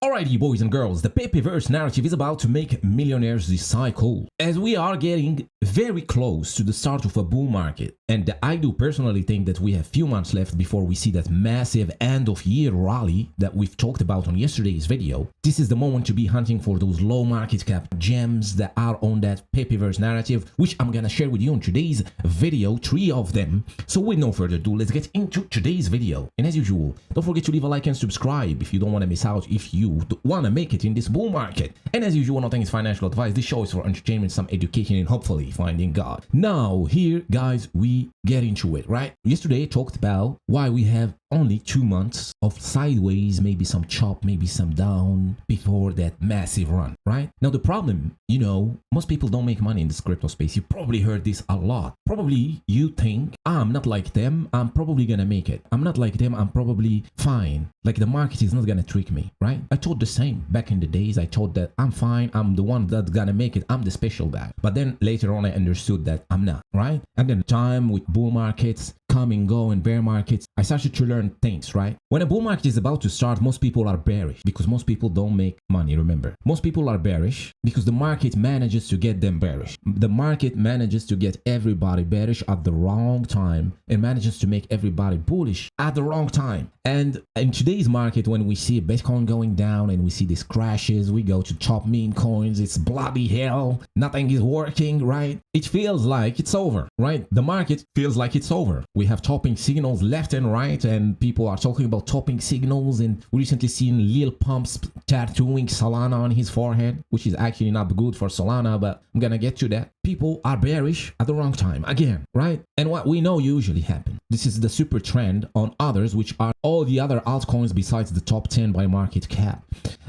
Alrighty, boys and girls, the Pepeverse narrative is about to make millionaires this cycle, as we are getting very close to the start of a bull market. And I do personally think that we have few months left before we see that massive end of year rally that we've talked about on yesterday's video. This is the moment to be hunting for those low market cap gems that are on that Pepeverse narrative, which I'm gonna share with you in today's video, 3 of them. So with no further ado, let's get into today's video. And as usual, don't forget to leave a like and subscribe if you don't want to miss out, if you want to make it in this bull market. And as usual, nothing is financial advice. This show is for entertainment, some education, and hopefully finding God. Now here, guys, we get into it, right? Yesterday I talked about why we have only 2 months of sideways, maybe some chop, maybe some down before that massive run, right? Now the problem, you know, most people don't make money in this crypto space. You probably heard this a lot. Probably you think, I'm not like them, I'm probably gonna make it. I'm not like them, I'm probably fine. Like the market is not gonna trick me, right? I thought the same back in the days. I thought that I'm fine, I'm the one that's gonna make it, I'm the special guy. But then later on I understood that I'm not, right? And then time with bull markets come and go and bear markets, I started to learn things, right? When a bull market is about to start, most people are bearish because most people don't make money. Remember, most people are bearish because the market manages to get them bearish. The market manages to get everybody bearish at the wrong time and manages to make everybody bullish at the wrong time. And in today's market, when we see Bitcoin going down and we see these crashes, we go to top meme coins, it's bloody hell, nothing is working, right? It feels like it's over, right? The market feels like it's over. We have topping signals left and right, and people are talking about topping signals, and we recently seen Lil Pump's tattooing Solana on his forehead, which is actually not good for Solana, but I'm gonna get to that. People are bearish at the wrong time again, right? And what we know usually happens. This is the super trend on others, which are all the other altcoins besides the top 10 by market cap.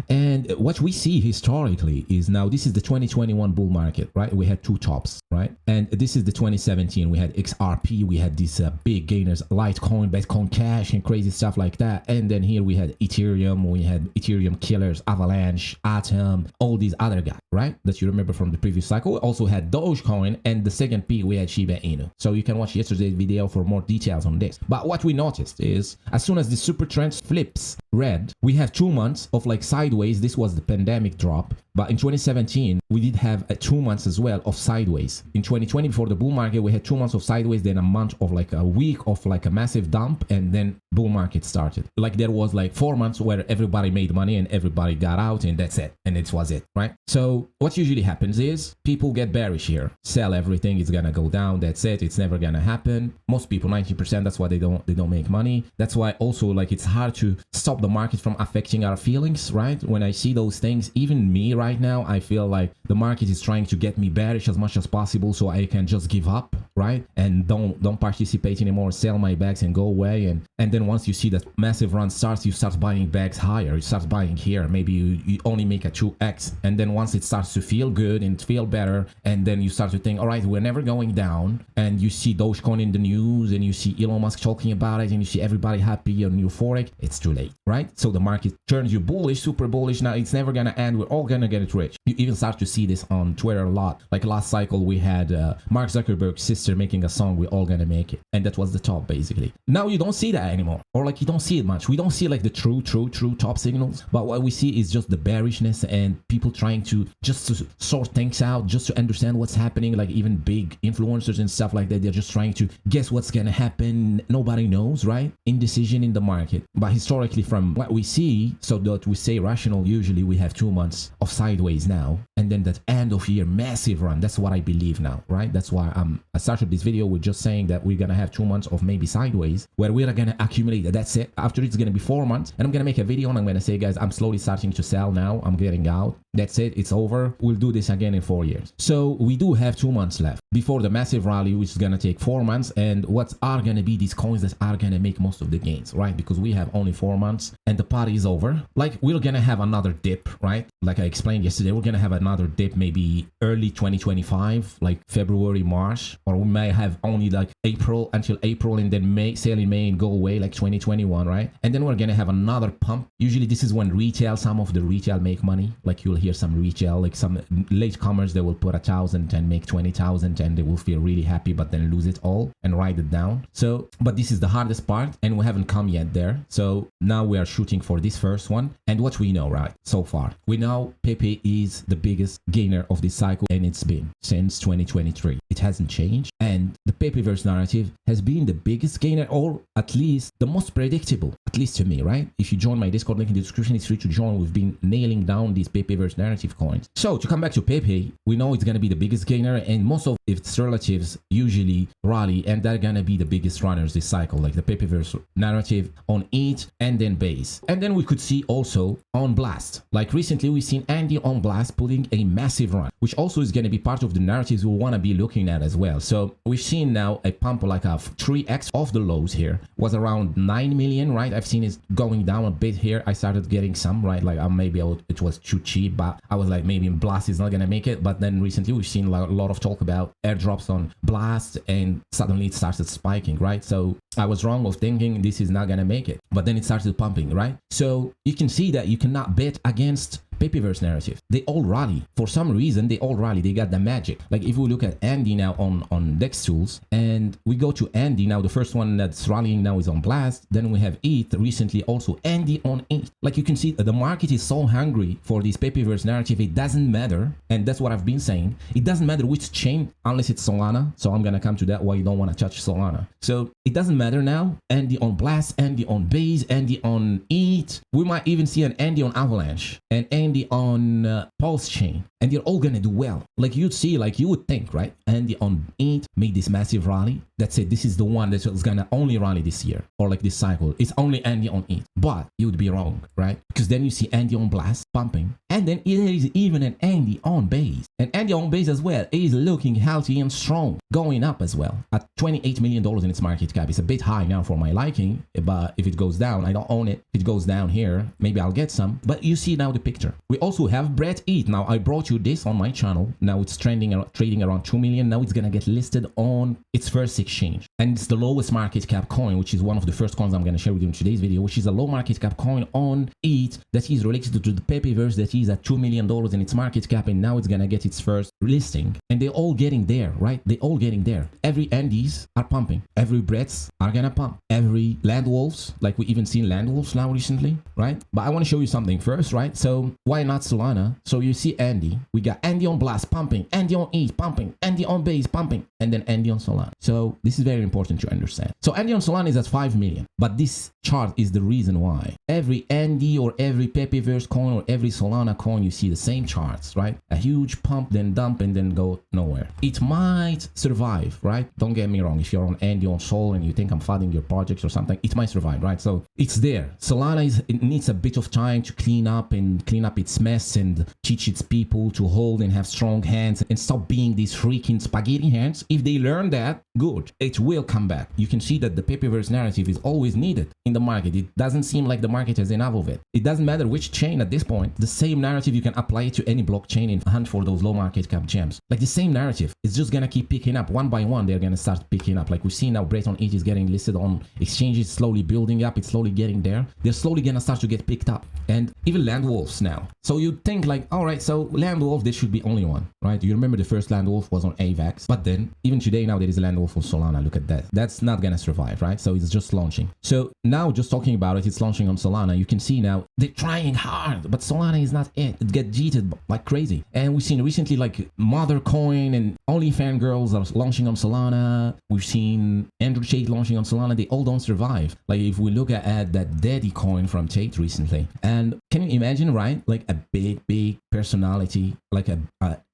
And what we see historically is, now this is the 2021 bull market, right? We had 2 tops, right? And this is the 2017. We had XRP, we had these big gainers, Litecoin, Bitcoin Cash, and crazy stuff like that. And then here we had Ethereum, we had Ethereum killers, Avalanche, Atom, all these other guys, right? That you remember from the previous cycle. We also had DOGECOINE, and the second peak we had SHIBA Inu. So you can watch yesterday's video for more details on this. But what we noticed is, as soon as the super trend flips red, we have 2 months of like sideways. This was the pandemic drop, but in 2017 we did have 2 months as well of sideways. In 2020, before the bull market, we had 2 months of sideways, then a month of like a week of like a massive dump, and then bull market started. Like there was like 4 months where everybody made money and everybody got out, and that's it, and it was it, right? So what usually happens is people get bearish here, sell everything, it's gonna go down, that's it, it's never gonna happen. Most people, 90%, that's why they don't make money. That's why also like it's hard to stop the market from affecting our feelings, right? When I see those things, even me right now, I feel like the market is trying to get me bearish as much as possible so I can just give up, right? And don't participate anymore, sell my bags and go away. And then once you see that massive run starts, you start buying bags higher, you start buying here, maybe you only make a 2x, and then once it starts to feel good and feel better, and then you start to think, all right, we're never going down, and you see Dogecoin in the news, and you see Elon Musk talking about it, and you see everybody happy and euphoric, it's too late, right? So the market turns you bullish, super bullish. Now it's never gonna end, we're all gonna get rich. You even start to see this on Twitter a lot. Like last cycle we had Mark Zuckerberg's sister making a song, we're all gonna make it, and that was the top basically. Now you don't see that anymore, or like you don't see it much. We don't see like the true top signals, but what we see is just the bearishness and people trying to just to sort things out, just to understand what's happening. Like even big influencers and stuff like that, they're just trying to guess what's gonna happen. Nobody knows, right? Indecision in the market. But historically, from what we see, so that we say rational, usually we have 2 months of sideways now, and then that end of year massive run. That's what I believe now, right? That's why I started this video with just saying that we're gonna have 2 months of maybe sideways where we're gonna accumulate. That's it. After it's gonna be 4 months, and I'm gonna make a video and I'm gonna say, guys, I'm slowly starting to sell now, I'm getting out, that's it, it's over, we'll do this again in 4 years. So we do have 2 months left before the massive rally, which is gonna take 4 months. And what are gonna be these coins that are gonna make most of the gains, right? Because we have only 4 months and the party is over. Like we're gonna have another dip, right? Like I explained explained yesterday, we're gonna have another dip maybe early 2025, like February, March, or we may have only like April until April, and then May, sale in May and go away like 2021, right? And then we're gonna have another pump. Usually this is when retail, some of the retail make money. Like you'll hear some retail, like some latecomers, they will put 1,000 and make 20,000 and they will feel really happy, but then lose it all and write it down. So, but this is the hardest part and we haven't come yet there. So now we are shooting for this first one. And what we know, right, so far, we know Pepe is the biggest gainer of this cycle, and it's been since 2023. It hasn't changed. And the Pepeverse narrative has been the biggest gainer, or at least the most predictable, at least to me, right? If you join my Discord link in the description, it's free to join. We've been nailing down these Pepeverse narrative coins. So to come back to Pepe, we know it's going to be the biggest gainer, and most of its relatives usually rally, and they're going to be the biggest runners this cycle, like the Pepeverse narrative on ETH and then base. And then we could see also on Blast. Like recently, we've seen Andy on Blast putting a massive run, which also is going to be part of the narratives we want to be looking at as well. So we've seen now a pump like a 3x of the lows here, was around 9 million, right? I've seen it going down a bit here. I started getting some, right? Like maybe it was too cheap, but I was like, maybe Blast is not going to make it. But then recently we've seen like a lot of talk about airdrops on Blast, and suddenly it started spiking, right? So I was wrong of thinking this is not going to make it, but then it started pumping, right? So you can see that you cannot bet against Pepeverse narrative. They all rally. For some reason, they all rally. They got the magic. Like if we look at Andy now on Dex Tools, and we go to Andy now, the first one that's rallying now is on Blast. Then we have ETH recently, also Andy on ETH. Like you can see the market is so hungry for this Pepeverse narrative. It doesn't matter. And that's what I've been saying. It doesn't matter which chain, unless it's Solana. So I'm going to come to that, why you don't want to touch Solana. So it doesn't matter now. Andy on Blast, Andy on Base, Andy on ETH. We might even see an Andy on Avalanche and Andy on Pulse Chain, and they're all gonna do well. Like you'd see, like you would think, right? Andy on ETH made this massive rally. That's it. This is the one that's gonna only rally this year, or like this cycle. It's only Andy on ETH. But you would be wrong, right? Because then you see Andy on Blast pumping, and then there is even an Andy on Base, and Andy on Base as well is looking healthy and strong, going up as well at $28 million in its market cap. It's a bit high now for my liking, but if it goes down, I don't own it. If it goes down here, maybe I'll get some. But you see now the picture. We also have Brett ETH. Now I brought you this on my channel. Now it's trading around 2 million. Now it's gonna get listed on its first exchange, and it's the lowest market cap coin, which is one of the first coins I'm gonna share with you in today's video, which is a low market cap coin on ETH that is related to the Pepeverse that is at $2 million in its market cap, and now it's gonna get its first listing. And they're all getting there, right? They're all getting there. Every Andes are pumping. Every Bretts are gonna pump. Every Land Wolves, like we even seen Land Wolves now recently, right? But I want to show you something first, right? So why not Solana? So you see Andy, we got Andy on Blast pumping, Andy on ETH pumping, Andy on Base pumping, and then Andy on Solana. So this is very important to understand. So Andy on Solana is at 5 million, but this chart is the reason why. Every Andy or every Pepeverse coin or every Solana coin, you see the same charts, right? A huge pump, then dump, and then go nowhere. It might survive, right? Don't get me wrong. If you're on Andy on Sol and you think I'm funding your projects or something, it might survive, right? So it's there. Solana it needs a bit of time to clean up its mess and teach its people to hold and have strong hands and stop being these freaking spaghetti hands. If they learn that, good, it will come back. You can see that the Pepeverse narrative is always needed in the market. It doesn't seem like the market has enough of it. It doesn't matter which chain at this point. The same narrative, you can apply it to any blockchain and hunt for those low market cap gems. Like the same narrative, it's just gonna keep picking up one by one. They're gonna start picking up. Like we see now, Brett on ETH is getting listed on exchanges, slowly building up. It's slowly getting there. They're slowly gonna start to get picked up, and even Land Wolves now. So you think like, all right, so Land Wolf, there should be only one, right? You remember the first Land Wolf was on AVAX, but then even today now there is a Land Wolf on Solana. Look at that. That's not gonna survive, right? So it's just launching. So now just talking about it, it's launching on Solana. You can see now they're trying hard, but Solana is not it. It gets cheated like crazy. And we've seen recently like Mother Coin and Only Fangirls are launching on Solana. We've seen Andrew Tate launching on Solana. They all don't survive. Like if we look at that Daddy coin from Tate recently, and can you imagine, right? Like a big personality, like a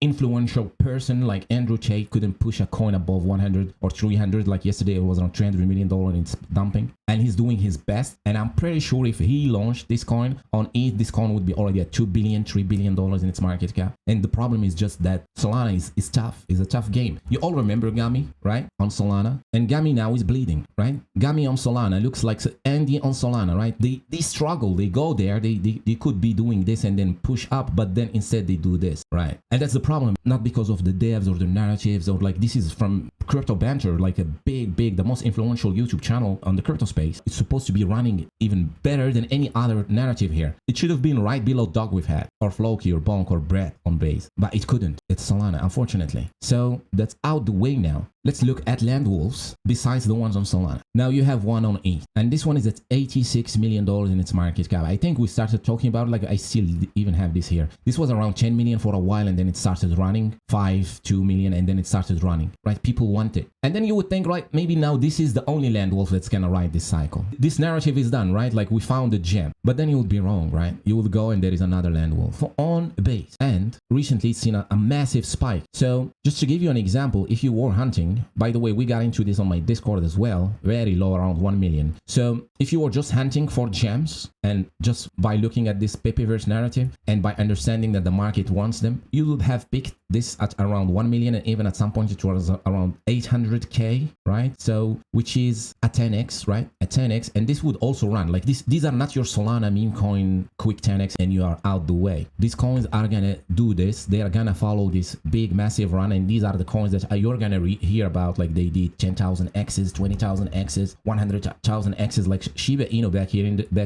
influential person like Andrew Tate couldn't push a coin above 100 or $3 300, like yesterday it was around $300 million and it's dumping, and he's doing his best. And I'm pretty sure if he launched this coin on ETH, this coin would be already at $2 billion, $3 billion in its market cap. And the problem is just that Solana is tough. It's a tough game. You all remember Gami, right? On Solana, and Gami now is bleeding, right? Gami on Solana looks like Andy on Solana, right? They struggle. They go there. They could be doing this and then push up, but then instead they do this, right? And that's the problem. Not because of the devs or the narratives, or like, this is from Crypto Banter, like a big, the most influential YouTube channel on the crypto space. It's supposed to be running even better than any other narrative here. It should have been right below Dog we've had, or Floki, or Bonk, or Brett on base, but it couldn't. It's Solana, unfortunately. So that's out the way now. Let's look at land wolves besides the ones on Solana. Now you have one on ETH, and this one is at $86 million in its market cap. I think we started talking about, like, I still even have this here. This was around 10 million for a while, and then it started running 2 million, and then it started running, right? People want it. And then you would think, right, maybe now this is the only land wolf that's gonna ride this cycle. This narrative is done, right? Like, we found a gem, but then you would be wrong, right? You would go and there is another land wolf on base, and recently it's seen a massive spike. So just to give you an example, if you were hunting, by the way, we got into this on my Discord as well, very low, around 1 million. So if you were just hunting for gems, and just by looking at this Pepeverse narrative and by understanding that the market wants them, you would have picked this at around 1 million, and even at some point it was around 800k, right? So which is a 10x, right? A 10x, and this would also run like this. These are not your Solana meme coin quick 10x and you are out the way. These coins are gonna do this. They are gonna follow this big massive run, and these are the coins that you're gonna hear about, like they did 10,000 x's, 20,000 x's, 100,000 x's, like Shiba Inu back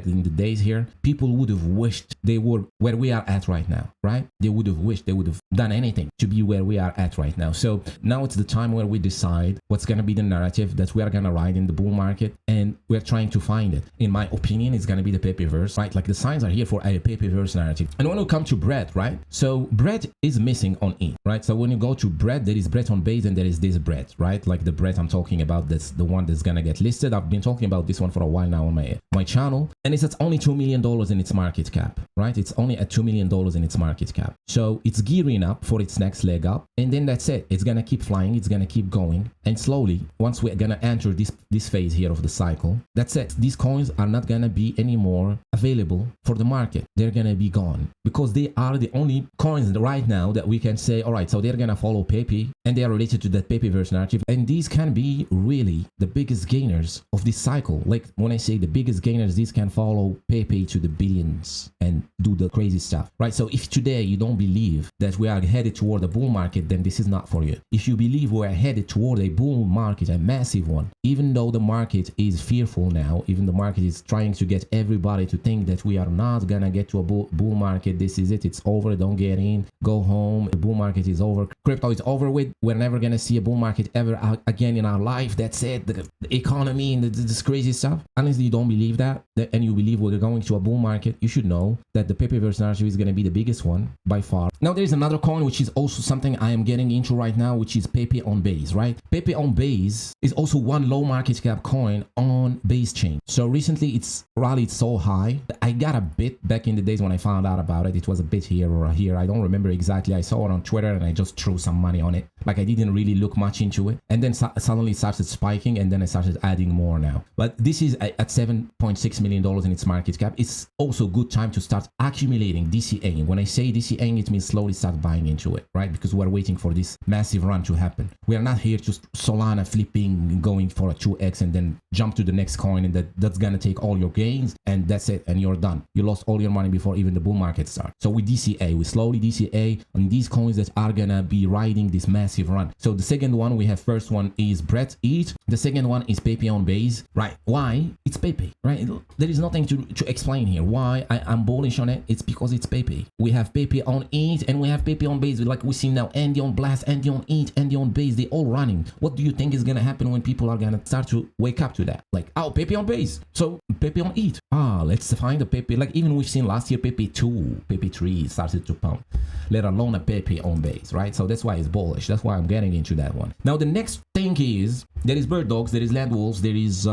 in the days here. People would have wished they were where we are at right now, right? They would have wished they would have done anything to be where we are at right now. So now it's the time where we decide what's going to be the narrative that we are going to ride in the bull market, and we're trying to find it. In my opinion, it's going to be the Pepeverse, right? Like the signs are here for a Pepeverse narrative. And when we come to bread, right? So bread is missing on ETH, right? So when you go to bread, there is bread on base and there is this bread, right? Like the bread I'm talking about, that's the one that's going to get listed. I've been talking about this one for a while now on my channel, and it's at only $2 million in its market cap, right? It's only at $2 million in its market cap. So it's gearing up for its next leg up, and then that's it. It's gonna keep flying, it's gonna keep going, and slowly, once we're gonna enter this phase here of the cycle, that's it. These coins are not gonna be anymore available for the market. They're gonna be gone, because they are the only coins right now that we can say, all right, so they're gonna follow Pepe, and they are related to that Pepeverse narrative, and these can be really the biggest gainers of this cycle. Like when I say the biggest gainers, these can follow Pepe to the billions and do the crazy stuff, right? So if today you don't believe that we are headed toward a bull market, then this is not for you. If you believe we are headed toward a bull market, a massive one, even though the market is fearful now, even the market is trying to get everybody to think that we are not gonna get to a bull market, this is it, it's over, don't get in, go home, the bull market is over, crypto is over with, we're never gonna see a bull market ever again in our life, that's it, the economy and this crazy stuff. Unless you don't believe that, and you believe we're going to a bull market, you should know that the Pepeverse narrative is going to be the biggest one by far. Now there's another coin which is also something I am getting into right now, which is Pepe on base, right? Pepe on base is also one low market cap coin on base chain. So recently it's rallied so high. I got a bit back in the days when I found out about it. It was a bit here or here, I don't remember exactly. I saw it on Twitter and I just threw some money on it. Like I didn't really look much into it, and then suddenly started spiking, and then I started adding more now. But this is at $7.6 million in its market cap. It's also a good time to start accumulating DCA. When I say DCA, it means slowly start buying into it, right? Because we're waiting for this massive run to happen. We are not here to Solana flipping, going for a 2x and then jump to the next coin, and that's gonna take all your gains and that's it, and you're done. You lost all your money before even the bull market starts. So we DCA, we slowly DCA on these coins that are gonna be riding this massive run. So the second one we have, first one is Brett ETH, the second one is Pepe on base, right? Why? It's Pepe, right? There is nothing to explain here. Why I'm bullish on it? It's because it's Pepe. We have Pepe on ETH and we have Pepe on base. Like we see now, Andy on Blast, Andy on ETH, Andy on base, they all running. What do you think is gonna happen when people are gonna start to wake up to that? Like, oh, Pepe on base, so Pepe on ETH. Let's find a Pepe. Like even we've seen last year, Pepe 2, Pepe 3 started to pump. let alone a Pepe on base, right? So that's why it's bullish. That's why I'm getting into that one. Now the next thing is there is Bird Dogs, there is Land Wolves, there is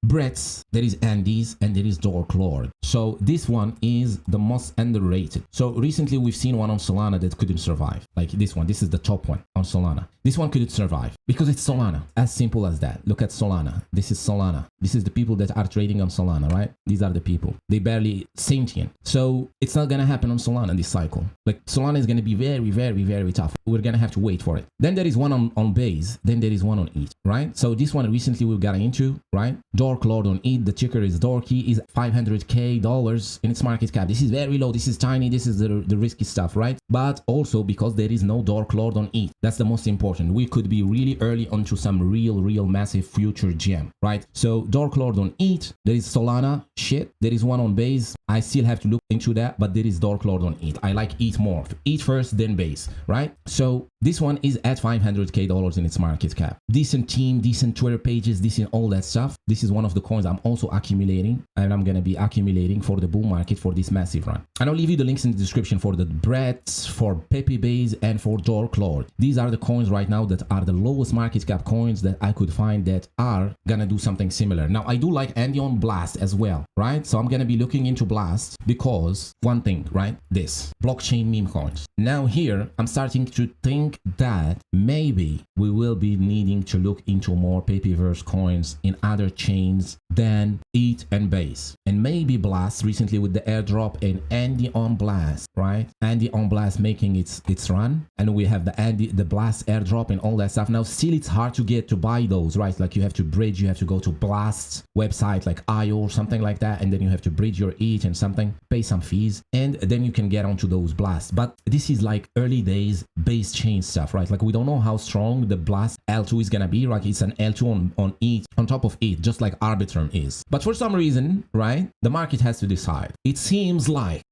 Brett's, there is Andy's, and there is Dark Lord. So this one is the most underrated. So recently we've seen one on Solana that couldn't survive. Like this one, this is the top one on Solana. This one couldn't survive because it's Solana. As simple as that. Look at Solana. This is Solana. This is the people that are trading on Solana, right? These are the people. They barely sentient. So it's not gonna happen on Solana this cycle. Like Solana is gonna be very, very, very tough. We're gonna have to wait for it. Then there is one on base. Then there is one on ETH, right? So this one recently we got into, right? Dark Lord on ETH. The ticker is Dorky, is $500K in its market cap. This is very low. This is tiny. This is the risky stuff, right? But also because there is no Dark Lord on ETH. That's the most important. We could be really early onto some real massive future gem, right? So Dark Lord on ETH. There is Solana shit. There is one on base. I still have to look into that, but there is Dark Lord on ETH. I like ETH more. ETH first, then base, right? So this one is at $500K in its market cap. Decent team, decent Twitter pages, decent all that stuff. This is one of the coins I'm also accumulating, and I'm gonna be accumulating for the bull market for this massive run. And I'll leave you the links in the description for the Brett's, for Pepe base, and for Dark Lord. These are the coins right now that are the lowest market cap coins that I could find that are gonna do something similar. Now I do like Andy on Blast as well, right? So I'm gonna be looking into Blast because one thing, right? This blockchain meme coins. Now here I'm starting to think that maybe we will be needing to look into more Pepeverse coins in other chains than ETH and base, and maybe Blast recently with the airdrop and Andy on Blast, right? Andy on Blast making its run, and we have the Blast airdrop and all that stuff. Now still it's hard to get to buy those, right? Like you have to bridge, you have to go to Blast's website like IO or something like that, and then you have to bridge your ETH and something, pay some fees, and then you can get onto those Blasts. But this is like early days base chain stuff, right? Like we don't know how strong the Blast L2 is gonna be, right? It's an L2 on ETH, on top of ETH, just like Arbitrum is. But for some reason, right, the market has to decide. It seems like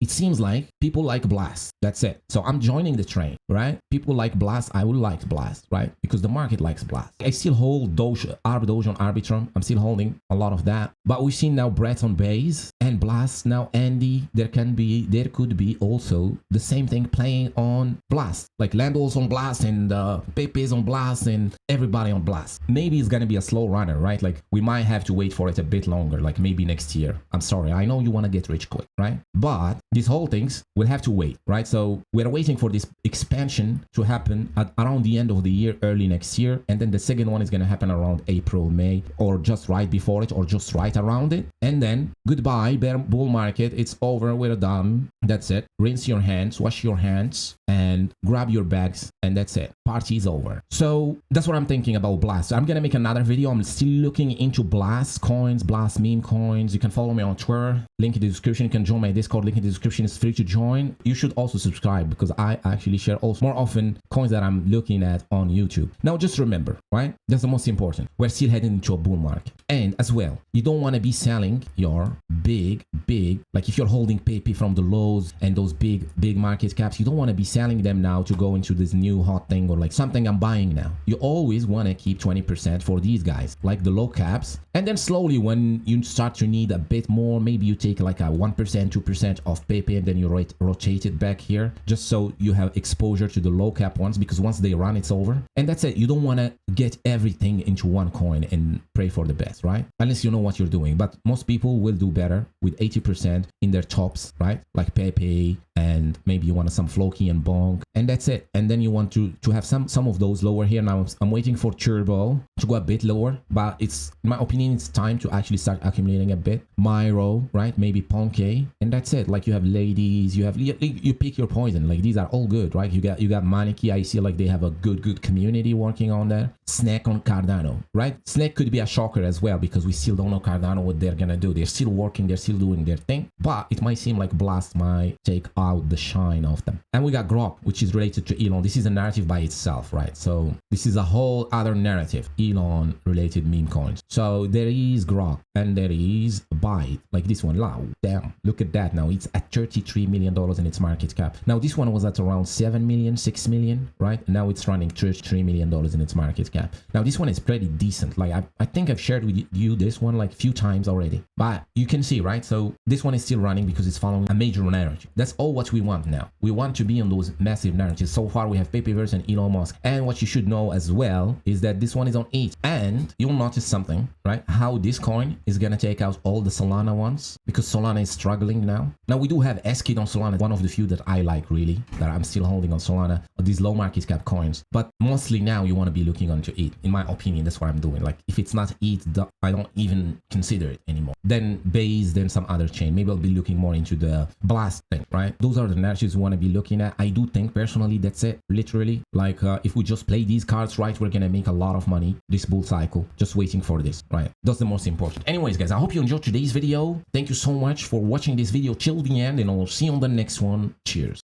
people like Blast. That's it. So I'm joining the train, right? People like Blast. I would like Blast, right? Because the market likes Blast. I still hold Doge on Arbitrum. I'm still holding a lot of that. But we've seen now Brett on base and Blast. Now Andy, there could be also the same thing playing on Blast, like Landol's on Blast and Pepe's on Blast and everybody on Blast. Maybe it's gonna be a slow runner, right? Like we might have to wait for it a bit longer, like maybe next year. I'm sorry, I know you want to get rich quick, right? But these whole things will have to wait, right? So we're waiting for this expansion to happen at around the end of the year, early next year, and then the second one is gonna happen around April, May, or just right before it, or just right around it. And then goodbye, bull market. It's over. We're done. That's it. Rinse your hands, wash your hands, and grab your bags, and that's it. Party's over. So that's what I'm thinking about Blast. I'm gonna make another video. I'm still looking into Blast coins, Blast meme coins. You can follow me on Twitter, link in the description. You can join my Discord, link in the description. It's free to join. You should also subscribe because I actually share also more often coins that I'm looking at on YouTube. Now just remember, right, that's the most important. We're still heading into a bull market, and as well, you don't want to be selling your big, like if you're holding Pepe from the lows and those big market caps, you don't want to be selling them now to go into this new hot thing or like something I'm buying now. You always want to keep 20% for these guys, like the low caps, and then slowly when you start to need a bit more, maybe you take like a 1%, 2% of Pepe, and then you rotate it back here just so you have exposure to the low cap ones, because once they run, it's over. And that's it. You don't want to get everything into one coin and pray for the best, right? Unless you know what you're doing. But most people will do better with 80% in their tops, right? Like Pepe, and maybe you want some Floki and BONK, and that's it. And then you want to have some of those lower here. Now I'm waiting for Turbo to go a bit lower, but it's, in my opinion, it's time to actually start accumulating a bit. Myro, right? Maybe Ponke, and that's it. Like you have ladies, you pick your poison. Like these are all good, right? You got Maniki. I see like they have a good community working on that. Snack on Cardano, right? Snack could be a shocker as well because we still don't know Cardano what they're gonna do. They're still working, they're still doing their thing, but it might seem like Blast might take out the shine of them. And we got Grok, which is is related to Elon. This is a narrative by itself, right? So this is a whole other narrative, Elon related meme coins. So there is Grok and there is Bybit, like this one. Wow, damn, look at that. Now it's at $33 million in its market cap. Now this one was at around 7 million, 6 million, right? Now it's running $33 million in its market cap. Now this one is pretty decent. Like I think I've shared with you this one like a few times already, but you can see, right? So this one is still running because it's following a major narrative. That's all what we want now. We want to be on those massive narratives. So far we have Pepeverse and Elon Musk. And what you should know as well is that this one is on 8. And you'll notice something, right? How this coin is gonna take out all the Solana ones, because Solana is struggling now. Now we do have SKID on Solana, one of the few that I like really, that I'm still holding on Solana, these low market cap coins. But mostly now you want to be looking onto it. In my opinion, that's what I'm doing. Like if it's not it, I don't even consider it anymore. Then Base, then some other chain. Maybe I'll be looking more into the Blast thing, right? Those are the narratives you want to be looking at. I do think personally that's it, literally. Like if we just play these cards right, we're gonna make a lot of money this bull cycle, just waiting for this, right? That's the most important. Anyways guys, I hope you enjoyed today's video. Thank you so much for watching this video till the end, and I'll see you on the next one. Cheers.